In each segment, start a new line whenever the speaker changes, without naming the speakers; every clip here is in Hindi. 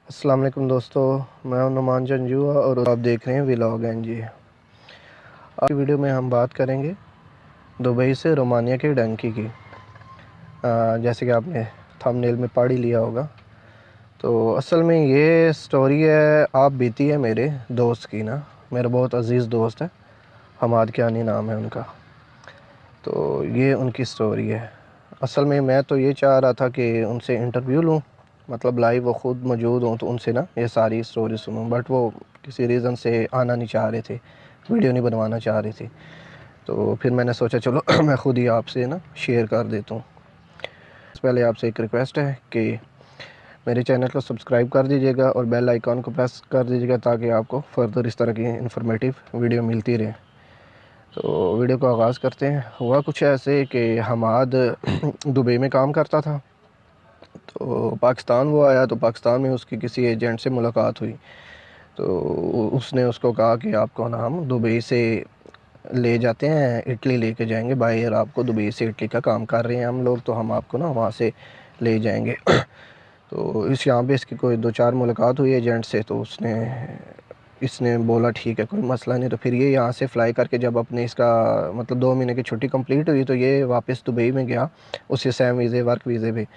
अस्सलाम वालेकुम दोस्तों, मैं हूं नुमान जंजू और आप देख रहे हैं व्लॉग एनजी। आज की वीडियो में हम बात करेंगे दुबई से रोमानिया की डंकी की। जैसे कि आपने थंबनेल में पढ़ ही लिया होगा, तो असल में ये स्टोरी है आप बीती है मेरे दोस्त की ना। मेरा बहुत अज़ीज़ दोस्त है, हमाद कियानी नाम है उनका। तो ये उनकी स्टोरी है। असल में मैं तो ये चाह रहा था कि उनसे इंटरव्यू लूँ, मतलब लाइव वो ख़ुद मौजूद हों तो उनसे ना ये सारी स्टोरी सुनूं, बट वो किसी रीज़न से आना नहीं चाह रहे थे, वीडियो नहीं बनवाना चाह रहे थे। तो फिर मैंने सोचा चलो मैं ख़ुद ही आपसे ना शेयर कर देता हूँ। पहले आपसे एक रिक्वेस्ट है कि मेरे चैनल को सब्सक्राइब कर दीजिएगा और बेल आइकॉन को प्रेस कर दीजिएगा ताकि आपको फ़र्दर इस तरह की इंफॉर्मेटिव वीडियो मिलती रहे। तो वीडियो को आगाज़ करते हैं। हुआ कुछ ऐसे कि हमाद दुबई में काम करता था, तो पाकिस्तान वो आया, तो पाकिस्तान में उसकी किसी एजेंट से मुलाकात हुई। तो उसने उसको कहा कि आपको ना हम दुबई से ले जाते हैं, इटली लेके जाएंगे, बाई एयर आपको दुबई से इटली का काम कर रहे हैं हम लोग, तो हम आपको ना वहाँ से ले जाएंगे। तो इस यहाँ पे इसकी कोई दो चार मुलाकात हुई एजेंट से, तो इसने बोला ठीक है कोई मसला नहीं। तो फिर ये यहाँ से फ़्लाई करके जब अपने इसका मतलब 2 महीने की छुट्टी कंप्लीट हुई तो ये वापस दुबई में गया उसी सेम वीज़े वर्क वीज़े पे।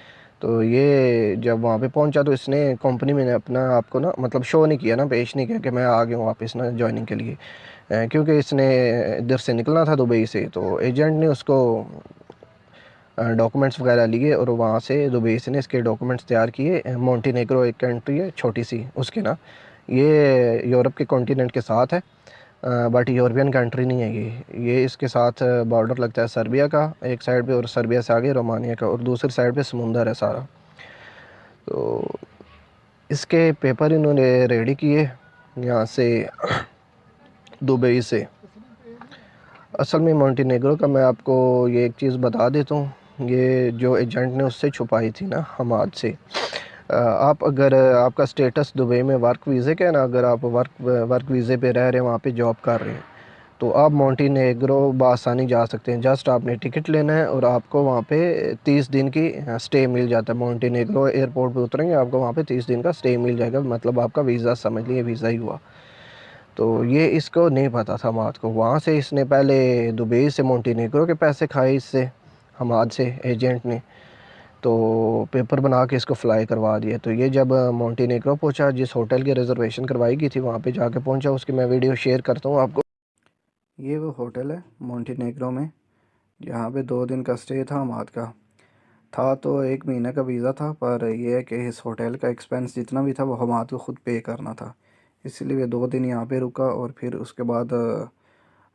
तो ये जब वहाँ पे पहुँचा तो इसने कंपनी में अपना आपको ना मतलब शो नहीं किया ना, पेश नहीं किया कि मैं आ गया हूँ वापस ना जॉइनिंग के लिए, क्योंकि इसने इधर से निकलना था दुबई से। तो एजेंट ने उसको डॉक्यूमेंट्स वगैरह लिए और वहाँ से दुबई से ने इसके डॉक्यूमेंट्स तैयार किए। मोंटेनेग्रो एक कंट्री है छोटी सी, उसके ना ये यूरोप के कॉन्टिनेंट के साथ है, बट यूरोपियन कंट्री नहीं है ये इसके साथ बॉर्डर लगता है सर्बिया का एक साइड पे, और सर्बिया से आगे रोमानिया का, और दूसरी साइड पे समुंदर है सारा। तो इसके पेपर इन्होंने रेडी किए यहाँ से दुबई से। असल में मोंटेनेग्रो का मैं आपको ये एक चीज़ बता देता हूँ, ये जो एजेंट ने उससे छुपाई थी ना हमाद से। आप अगर आपका स्टेटस दुबई में वर्क वीज़े का है ना, अगर आप वर्क वीज़े पे रह रहे हैं, वहाँ पे जॉब कर रहे हैं, तो आप मोंटेनेग्रो बआसानी जा सकते हैं। जस्ट आपने टिकट लेना है और आपको वहाँ पे 30 दिन की स्टे मिल जाता है। मोंटेनेग्रो एयरपोर्ट पे उतरेंगे, आपको वहाँ पे 30 दिन का स्टे मिल जाएगा, मतलब आपका वीज़ा समझ लिए वीज़ा ही हुआ। तो ये इसको नहीं पता था हमाद को। वहाँ से इसने पहले दुबई से मोंटेनेग्रो के पैसे खाए इससे, हमाद से एजेंट ने, तो पेपर बना के इसको फ़्लाई करवा दिया। तो ये जब मोंटेनेग्रो पहुँचा, जिस होटल की रिज़र्वेशन करवाई गई थी वहाँ पे जाके पहुँचा, उसकी मैं वीडियो शेयर करता हूँ आपको। ये वो होटल है मोंटेनेग्रो में जहाँ पे 2 दिन का स्टे था हमाद का। था तो 1 महीने का वीज़ा था, पर यह है कि इस होटल का एक्सपेंस जितना भी था वो हमाद को ख़ुद पे करना था, इसलिए 2 दिन यहाँ पे रुका। और फिर उसके बाद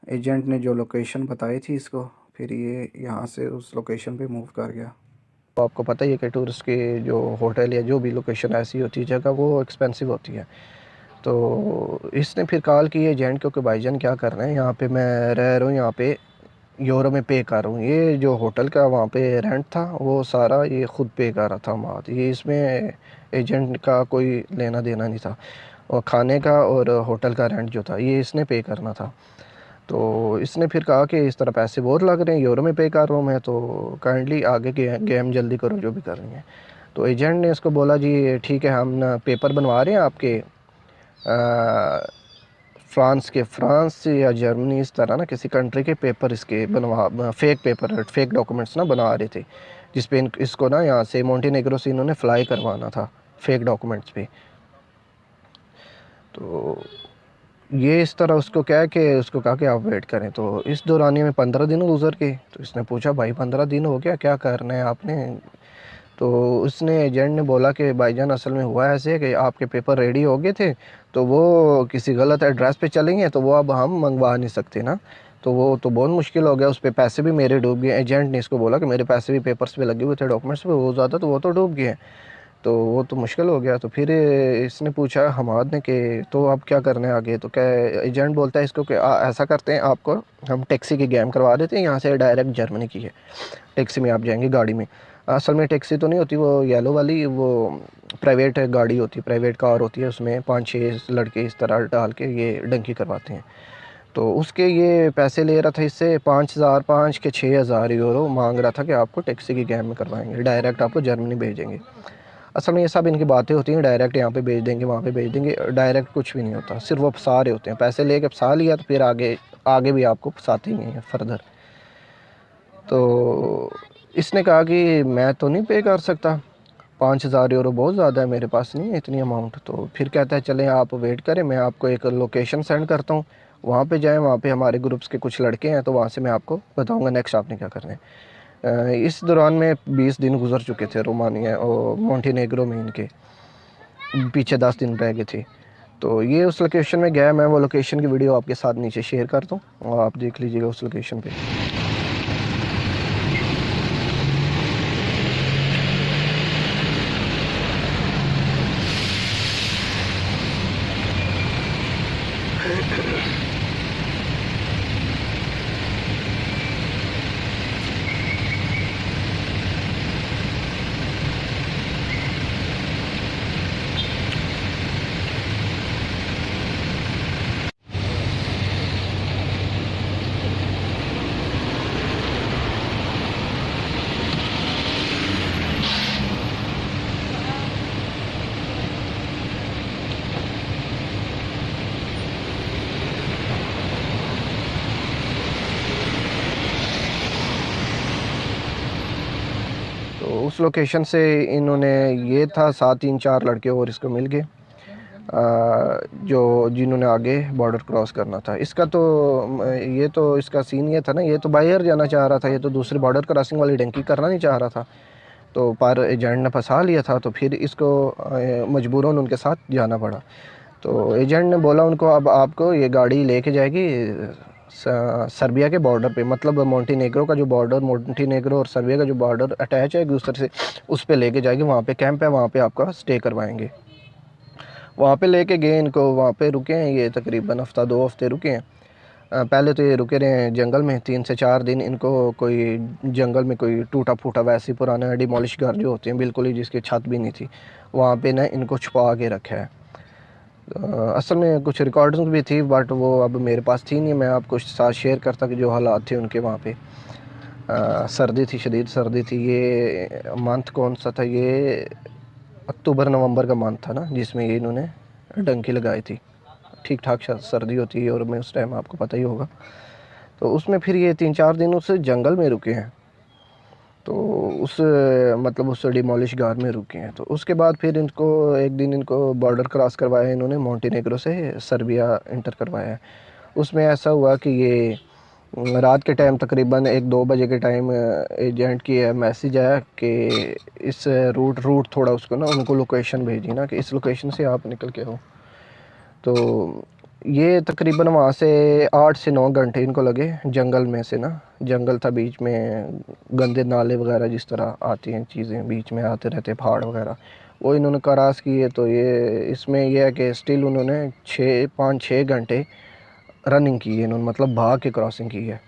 एजेंट ने जो लोकेशन बताई थी इसको, फिर ये यहाँ से उस लोकेशन पे मूव कर गया। तो आपको पता ही है कि टूरिस्ट के जो होटल या जो भी लोकेशन ऐसी होती है जगह, वो एक्सपेंसिव होती है। तो इसने फिर कॉल की एजेंट को कि भाईजान क्या कर रहे हैं, यहाँ पे मैं रह रहा हूँ, यहाँ पे यूरो में पे कर रहा हूँ। ये जो होटल का वहाँ पे रेंट था वो सारा ये ख़ुद पे कर रहा था माद, ये इसमें एजेंट का कोई लेना देना नहीं था। और खाने का और होटल का रेंट जो था ये इसने पे करना था। तो इसने फिर कहा कि इस तरह पैसे बहुत लग रहे हैं, यूरो में पे कर रहा हूँ मैं, तो काइंडली आगे गेम जल्दी करो जो भी कर रही हैं। तो एजेंट ने इसको बोला जी ठीक है, हम ना पेपर बनवा रहे हैं आपके फ्रांस या जर्मनी, इस तरह ना किसी कंट्री के पेपर इसके बनवा, फेक पेपर फेक डॉक्यूमेंट्स ना बना रहे थे, जिस पे इसको ना यहाँ से मोंटेनेग्रो से इन्होंने फ़्लाई करवाना था फेक डॉक्यूमेंट्स पे। तो ये इस तरह उसको उसको कहा कि आप वेट करें। तो इस दौरानिए में 15 दिन गुजर गए। तो इसने पूछा भाई 15 दिन हो गया, क्या करना है आपने। तो उसने एजेंट ने बोला कि भाईजान असल में हुआ ऐसे कि आपके पेपर रेडी हो गए थे, तो वो किसी गलत एड्रेस पे चले गए, तो वो अब हम मंगवा नहीं सकते ना, तो वो तो बहुत मुश्किल हो गया, उस पर पैसे भी मेरे डूब गए। एजेंट ने इसको बोला कि मेरे पैसे भी पेपर्स पे लगे हुए थे, डॉक्यूमेंट्स पे, वो ज़्यादा तो वो तो डूब गए हैं, तो वो तो मुश्किल हो गया। तो फिर इसने पूछा हमाद ने कि तो अब क्या करना है आगे। तो क्या एजेंट बोलता है इसको कि ऐसा करते हैं, आपको हम टैक्सी की गेम करवा देते हैं, यहाँ से डायरेक्ट जर्मनी की है, टैक्सी में आप जाएंगे गाड़ी में। असल में टैक्सी तो नहीं होती, वो येलो वाली वो प्राइवेट गाड़ी होती है, प्राइवेट कार होती है, उसमें 5-6 लड़के इस तरह डाल के ये डंकी करवाते हैं। तो उसके ये पैसे ले रहा था इससे 5 के 6,000 यूरो मांग रहा था कि आपको टैक्सी की गेम में करवाएंगे, डायरेक्ट आपको जर्मनी भेजेंगे। असल में ये सब इनकी बातें होती हैं, डायरेक्ट यहाँ पे भेज देंगे, वहाँ पे भेज देंगे, डायरेक्ट कुछ भी नहीं होता, सिर्फ वो फंसा रहे होते हैं। पैसे लेके फंसा लिया तो फिर आगे आगे भी आपको फंसाते ही हैं फर्दर। तो इसने कहा कि मैं तो नहीं पे कर सकता, 5,000 यूरो बहुत ज़्यादा है, मेरे पास नहीं है इतनी अमाउंट। तो फिर कहता है चलें आप वेट करें, मैं आपको एक लोकेशन सेंड करता हूँ, वहाँ पे जाएं, वहाँ पे हमारे ग्रुप्स के कुछ लड़के हैं, तो वहाँ से मैं आपको बताऊँगा नेक्स्ट आपने क्या करना है। इस दौरान में 20 दिन गुजर चुके थे रोमानिया और मोंटेनेग्रो में, इनके पीछे 10 दिन रह गए थे। तो ये उस लोकेशन में गया, मैं वो लोकेशन की वीडियो आपके साथ नीचे शेयर करता हूँ और आप देख लीजिएगा उस लोकेशन पे। तो उस लोकेशन से इन्होंने, ये था 7-3-4 लड़के और इसको मिल गए जो जिन्होंने आगे बॉर्डर क्रॉस करना था। इसका तो ये तो इसका सीन ये था ना, ये तो बाहर जाना चाह रहा था, ये तो दूसरी बॉर्डर क्रॉसिंग वाली डंकी करना नहीं चाह रहा था। तो पर एजेंट ने फंसा लिया था, तो फिर इसको मजबूरन उनके साथ जाना पड़ा। तो एजेंट ने बोला उनको अब आपको ये गाड़ी लेके जाएगी सर्बिया के बॉर्डर पे, मतलब मोंटेनेग्रो का जो बॉर्डर, मोंटेनेग्रो और सर्बिया का जो बॉर्डर अटैच है एक दूसरे से, उस पे लेके जाएगी, वहाँ पे कैंप है, वहाँ पे आपका स्टे करवाएंगे। वहाँ पे लेके गए इनको, वहाँ पे रुके हैं ये तकरीबन हफ्ता 2 हफ्ते रुके हैं। पहले तो ये रुके रहे हैं जंगल में 3 से 4 दिन। इनको कोई जंगल में कोई टूटा फूटा वैसे पुराना डिमोलिश घर जो होते हैं बिल्कुल ही, जिसकी छत भी नहीं थी, वहाँ पे ना इनको छुपा के रखा है। असल में कुछ रिकॉर्डिंग भी थी बट वो अब मेरे पास थी नहीं, मैं आपको साथ शेयर करता कि जो हालात थे उनके वहाँ पे। सर्दी थी, शदीद सर्दी थी। ये मंथ कौन सा था, ये अक्टूबर नवंबर का मंथ था ना, जिसमें ये इन्होंने डंकी लगाई थी। ठीक ठाक सर्दी होती है और मैं उस टाइम आपको पता ही होगा। तो उसमें फिर ये 3-4 दिन उस जंगल में रुके हैं, तो उस मतलब उस डिमोलिश गार में रुके हैं। तो उसके बाद फिर इनको एक दिन इनको बॉर्डर क्रॉस करवाया इन्होंने, मोंटेनेग्रो से सर्बिया इंटर करवाया है। उसमें ऐसा हुआ कि ये रात के टाइम तकरीबन 1-2 बजे के टाइम एजेंट की मैसेज आया कि इस रूट थोड़ा उसको ना, उनको लोकेशन भेजी ना कि इस लोकेशन से आप निकल के आओ। तो ये तकरीबन वहाँ से 8 से 9 घंटे इनको लगे जंगल में से ना। जंगल था बीच में, गंदे नाले वगैरह जिस तरह आती हैं चीज़ें बीच में आते रहते, पहाड़ वगैरह, वो इन्होंने क्रॉस किए। तो ये इसमें यह है कि स्टिल उन्होंने 5-6 घंटे रनिंग की है इन्होंने, मतलब भाग के क्रॉसिंग की है।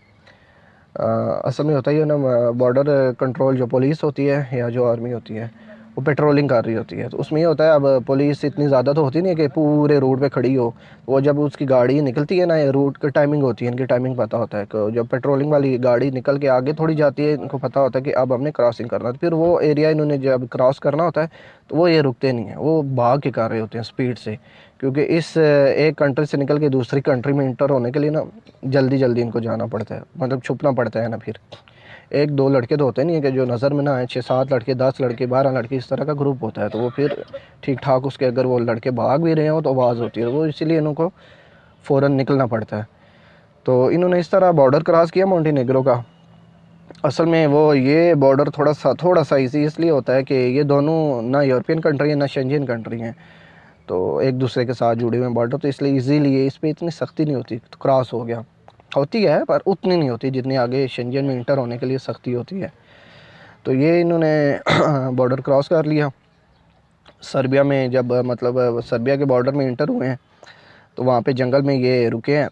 असल में होता ही है ना, बॉर्डर कंट्रोल जो पुलिस होती है या जो आर्मी होती है वो पेट्रोलिंग कर रही होती है। तो उसमें ये होता है, अब पुलिस इतनी ज़्यादा तो होती नहीं है कि पूरे रोड पे खड़ी हो। वो जब उसकी गाड़ी निकलती है ना, ये रूट की टाइमिंग होती है, इनकी टाइमिंग पता होता है कि जब पेट्रोलिंग वाली गाड़ी निकल के आगे थोड़ी जाती है, इनको पता होता है कि अब हमने क्रॉसिंग करना है। तो फिर वो एरिया इन्होंने जब क्रॉस करना होता है तो वो ये रुकते नहीं हैं, वो भाग के कर रहे होते हैं स्पीड से, क्योंकि इस एक कंट्री से निकल के दूसरी कंट्री में इंटर होने के लिए ना जल्दी जल्दी इनको जाना पड़ता है, मतलब छुपना पड़ता है ना। फिर 1-2 लड़के तो होते नहीं है कि जो नज़र में ना आए, 6-7 लड़के, 10 लड़के, 12 लड़के, इस तरह का ग्रुप होता है। तो वो फिर ठीक ठाक उसके, अगर वो लड़के भाग भी रहे हो तो आवाज़ होती है, वो इसीलिए इनको फ़ौरन निकलना पड़ता है। तो इन्होंने इस तरह बॉर्डर क्रॉस किया मोंटेनेग्रो का। असल में वो ये बॉर्डर थोड़ा सा इजी इसलिए होता है कि ये दोनों ना यूरोपियन कंट्री है ना शेंजन कंट्री हैं, तो एक दूसरे के साथ जुड़े हुए हैं बॉर्डर, तो इसलिए इजीली ये इस पर इतनी सख्ती नहीं होती। तो क्रॉस हो गया, होती है पर उतनी नहीं होती जितनी आगे शेंजन में इंटर होने के लिए सख्ती होती है। तो ये इन्होंने बॉर्डर क्रॉस कर लिया। सर्बिया में जब मतलब सर्बिया के बॉर्डर में इंटर हुए हैं तो वहाँ पे जंगल में ये रुके हैं।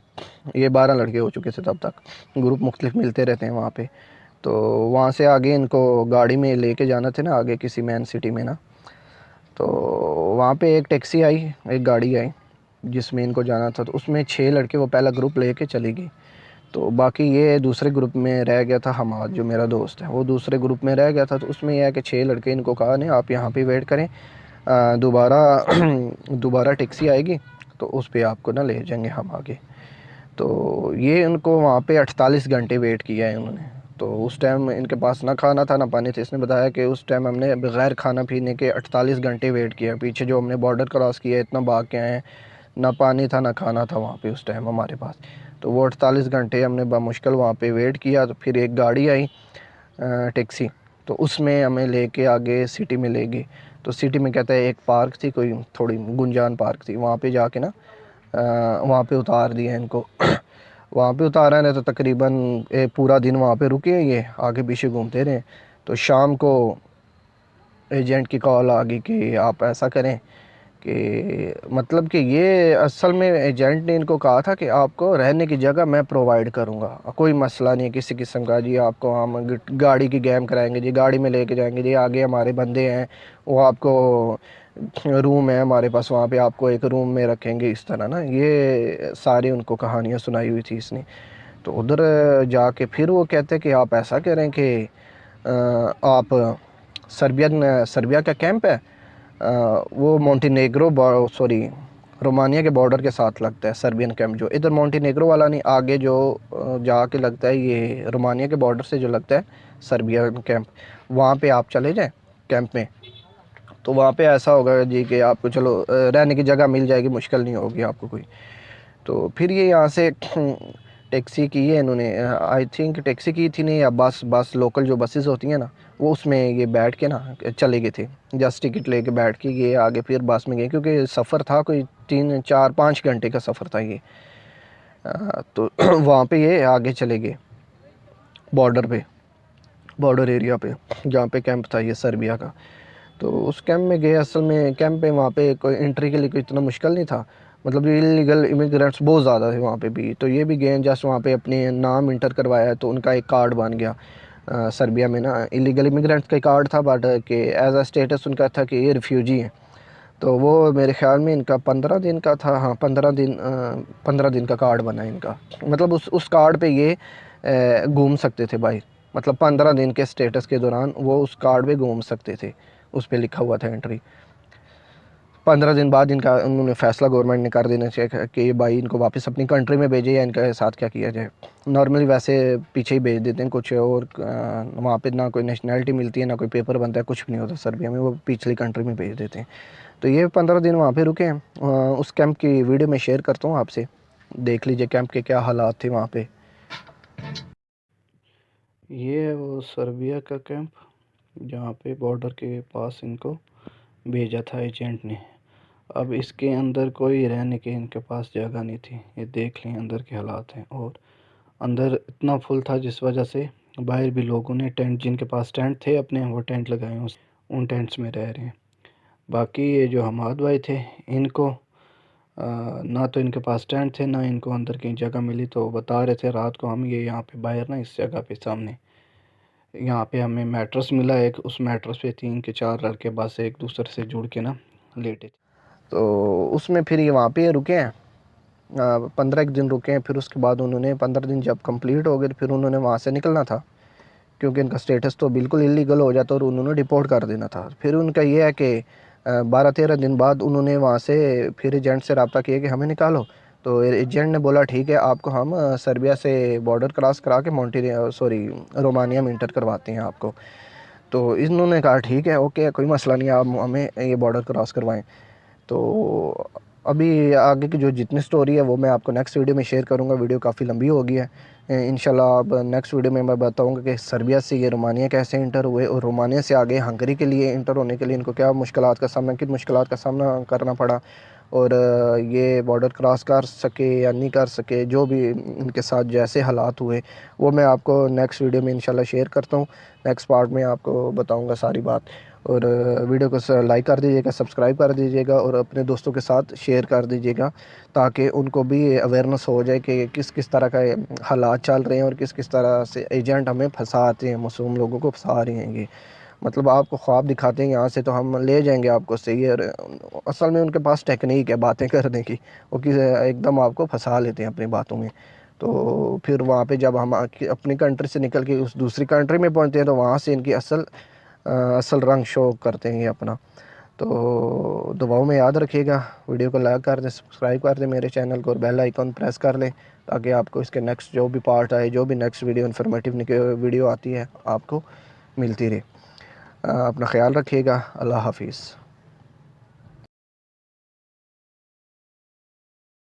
ये 12 लड़के हो चुके थे तब तक, ग्रुप मुख्तलिफ मिलते रहते हैं वहाँ पे। तो वहाँ से आगे इनको गाड़ी में लेके जाना थे ना आगे किसी मेन सिटी में ना। तो वहाँ पे एक टैक्सी आई, एक गाड़ी आई जिसमें इनको जाना था। तो उसमें 6 लड़के, वो पहला ग्रुप लेके चली गई। तो बाकी ये दूसरे ग्रुप में रह गया था। हमाद जो मेरा दोस्त है वो दूसरे ग्रुप में रह गया था। तो उसमें यह है कि 6 लड़के, इनको कहा नहीं आप यहाँ पे वेट करें, दोबारा दोबारा टैक्सी आएगी तो उस पर आपको ना ले जाएंगे हम आगे। तो ये उनको वहाँ पे 48 घंटे वेट किया है उन्होंने। तो उस टाइम इनके पास ना खाना था ना पानी था। इसने बताया कि उस टाइम हमने बग़ैर खाना पीने के 48 घंटे वेट किया। पीछे जो हमने बॉर्डर क्रॉस किया, इतना भाग के आए हैं, ना पानी था ना खाना था वहाँ पे उस टाइम हमारे पास। तो वो 48 घंटे हमने बामुश्किल वहाँ पे वेट किया। तो फिर एक गाड़ी आई टैक्सी, तो उसमें हमें लेके आगे सिटी में ले गई। तो सिटी में कहता है एक पार्क थी, कोई थोड़ी गुंजान पार्क थी, वहाँ पे जाके ना वहाँ पे उतार दिया इनको। वहाँ पे उतारा है तो तकरीबन पूरा दिन वहाँ पे रुके, ये आगे पीछे घूमते रहे। तो शाम को एजेंट की कॉल आ गई कि आप ऐसा करें कि मतलब कि ये असल में एजेंट ने इनको कहा था कि आपको रहने की जगह मैं प्रोवाइड करूंगा, कोई मसला नहीं है किसी किस्म का जी। आपको हम गाड़ी की गेम कराएंगे जी, गाड़ी में लेके जाएंगे जी, आगे हमारे बंदे हैं, वो आपको रूम है हमारे पास, वहाँ पे आपको एक रूम में रखेंगे, इस तरह ना। ये सारी उनको कहानियाँ सुनाई हुई थी इसने। तो उधर जाके फिर वो कहते कि आप ऐसा करें कि आप सर्बिया का कैंप है, वो मोंटेनेग्रो सॉरी रोमानिया के बॉर्डर के साथ लगता है सर्बियन कैंप। जो इधर मोंटेनेग्रो वाला नहीं, आगे जो जाके लगता है ये रोमानिया के बॉर्डर से जो लगता है सर्बियन कैंप, वहाँ पे आप चले जाएं कैंप में। तो वहाँ पे ऐसा होगा जी कि आपको चलो रहने की जगह मिल जाएगी, मुश्किल नहीं होगी आपको कोई। तो फिर ये यहाँ से टैक्सी की है इन्होंने, आई थिंक टैक्सी की थी नहीं, या बस लोकल जो बसेस होती हैं ना, वो उसमें ये बैठ के ना चले गए थे। जस्ट टिकट लेके बैठ के ये आगे फिर बस में गए, क्योंकि सफ़र था कोई 3 4 5 घंटे का सफ़र था ये। तो वहाँ पे ये आगे चले गए बॉर्डर पे, बॉर्डर एरिया पे जहाँ पे कैंप था ये सर्बिया का। तो उस कैंप में गए। असल में कैंप पे वहाँ पे कोई एंट्री के लिए कोई इतना मुश्किल नहीं था, मतलब इलीगल इमिग्रेंट्स बहुत ज़्यादा थे वहाँ पे भी। तो ये भी गए, जस्ट वहाँ पे अपने नाम इंटर करवाया तो उनका एक कार्ड बन गया। सर्बिया में ना इलीगल इमिग्रेंट्स का कार्ड था, बट कि एज अ स्टेटस उनका था कि ये रिफ्यूजी हैं। तो वो मेरे ख्याल में इनका 15 दिन का था, हाँ 15 दिन का कार्ड बना इनका। मतलब उस कार्ड पे ये घूम सकते थे भाई, मतलब 15 दिन के स्टेटस के दौरान वो उस कार्ड पे घूम सकते थे, उस पर लिखा हुआ था एंट्री। 15 दिन बाद इनका उन्होंने फ़ैसला गवर्नमेंट ने कर देना चाहिए कि भाई इनको वापस अपनी कंट्री में भेजे या इनके साथ क्या किया जाए। नॉर्मली वैसे पीछे ही भेज देते हैं कुछ, और वहाँ पे ना कोई नेशनैलिटी मिलती है ना कोई पेपर बनता है, कुछ भी नहीं होता सर्बिया में, वो पिछली कंट्री में भेज देते हैं। तो ये 15 दिन वहाँ पे रुके हैं। उस कैंप की वीडियो मैं शेयर करता हूँ आपसे, देख लीजिए कैंप के क्या हालात थे वहाँ पे। ये है वो सर्बिया का कैंप जहाँ पे बॉर्डर के पास इनको भेजा था एजेंट ने। अब इसके अंदर कोई रहने के इनके पास जगह नहीं थी, ये देख लें अंदर के हालात हैं। और अंदर इतना फुल था जिस वजह से बाहर भी लोगों ने टेंट, जिनके पास टेंट थे अपने, वो टेंट लगाए हैं, उन टेंट्स में रह रहे हैं। बाकी ये जो हमाद भाई थे इनको ना तो इनके पास टेंट थे ना इनको अंदर कहीं जगह मिली। तो बता रहे थे रात को हम ये यहाँ पे बाहर ना इस जगह पे सामने यहाँ पे हमें मैट्रेस मिला एक, उस मैट्रेस पे 3 के 4 लड़के बस एक दूसरे से जुड़ के ना लेटे थे। तो उसमें फिर ये वहाँ पे रुके हैं, 15 दिन रुके हैं। फिर उसके बाद उन्होंने 15 दिन जब कंप्लीट हो गए तो फिर उन्होंने वहाँ से निकलना था, क्योंकि इनका स्टेटस तो बिल्कुल इलीगल हो जाता और उन्होंने डिपोर्ट कर देना था। फिर उनका ये है कि 12 13 दिन बाद उन्होंने वहाँ से फिर एजेंट से रब्ता किया कि हमें निकालो। तो एजेंट ने बोला ठीक है आपको हम सर्बिया से बॉर्डर क्रॉस करा के रोमानिया में इंटर करवाते हैं आपको। तो इन्होंने कहा ठीक है ओके कोई मसला नहीं, आप हमें ये बॉर्डर क्रॉस करवाएं। तो अभी आगे की जो जितनी स्टोरी है वो मैं आपको नेक्स्ट वीडियो में शेयर करूंगा। वीडियो काफ़ी लंबी हो गई है। इंशाल्लाह अब नेक्स्ट वीडियो में मैं बताऊंगा कि सर्बिया से ये रोमानिया कैसे इंटर हुए, और रोमानिया से आगे हंगरी के लिए इंटर होने के लिए इनको क्या मुश्किलात का सामना, किन मुश्किलात का सामना करना पड़ा, और ये बॉर्डर क्रॉस कर सके या नहीं कर सके, जो भी इनके साथ जैसे हालात हुए वो मैं आपको नेक्स्ट वीडियो में इंशाल्लाह शेयर करता हूँ। नेक्स्ट पार्ट में आपको बताऊँगा सारी बात। और वीडियो को लाइक कर दीजिएगा, सब्सक्राइब कर दीजिएगा, और अपने दोस्तों के साथ शेयर कर दीजिएगा, ताकि उनको भी अवेयरनेस हो जाए कि किस किस तरह का हालात चल रहे हैं और किस किस तरह से एजेंट हमें फंसाते हैं, मासूम लोगों को फंसा रहे हैं ये। मतलब आपको ख्वाब दिखाते हैं यहाँ से तो हम ले जाएंगे आपको सही है, असल में उनके पास टेक्निक है बातें करने की, वो किस एकदम आपको फंसा लेते हैं अपनी बातों में। तो फिर वहाँ पे जब हम अपनी कंट्री से निकल के उस दूसरी कंट्री में पहुँचते हैं तो वहाँ से इनकी असल रंग शो करते हैं ये अपना। तो दुआओं में याद रखिएगा, वीडियो को लाइक कर दें, सब्सक्राइब कर दें मेरे चैनल को और बेल आइकॉन प्रेस कर लें ताकि आपको इसके नेक्स्ट जो भी पार्ट आए, जो भी नेक्स्ट वीडियो इन्फॉर्मेटिव वीडियो आती है आपको मिलती रहे। अपना ख्याल रखिएगा। अल्लाह हाफिज़।